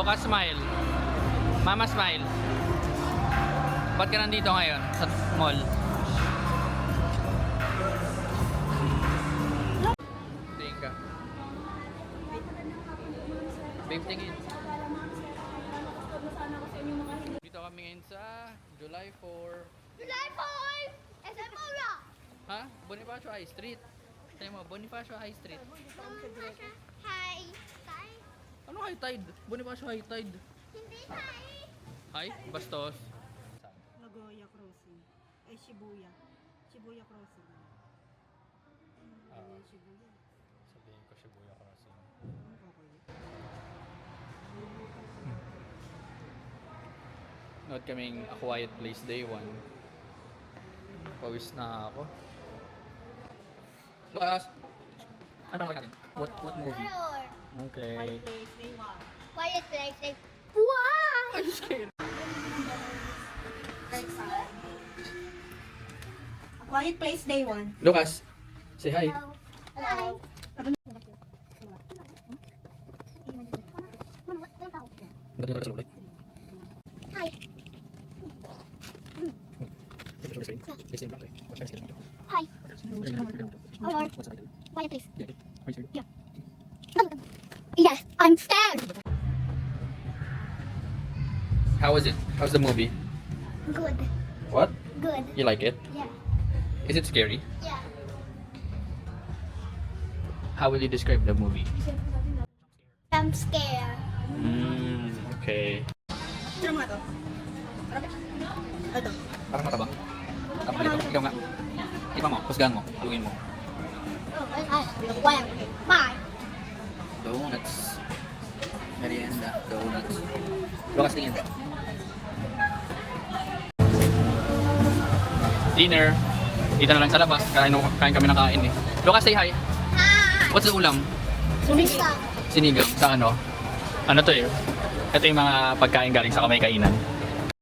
Lucas, smile. Mama, smile. Ba't ka nandito ngayon sa mall? Tingin ka. Babe, tingin. Dito kami ngayon sa July 4. July 4! SM Mura! Ha? Bonifacio High Street. Sabi mo, Bonifacio High Street. Hi! Hi! Ano high tide? Bonifacio High Tide. Hindi hi! Hi? Bastos. Nagoya Crossing. Ay, Shibuya. Shibuya Crossing. Shibuya. Sabihin ko Shibuya Crossing. Okay. Note kaming A Quiet Place Day 1. Pawis na ako. Lucas! Ano ba natin? What movie? Horror! Okay. Quiet Place, Day 1. Quiet place like, wow! I'm scared. A Quiet Place, Day 1. Lucas, say hi. Hello! Hi! Hi! Horror! Quiet place. Yeah. Yes, I'm scared! How was it? How's the movie? Good. What? Good. You like it? Yeah. Is it scary? Yeah. How will you describe the movie? I'm scared. Okay. Sino mga to? Ito. Parang matabang. Tapos dito, ikaw nga. Ipa mo, husgahan mo, luwin mo. Well, bye. Donuts. Merienda, donuts. Lucas, tingin. Dinner. Dito na lang sa labas. Kain kami ng kain eh. Lucas, say hi. Hi. What's the ulam? Sumista. Sinigang. Sa ano? Ano to eh? Ito yung mga pagkain galing sa kamay kainan.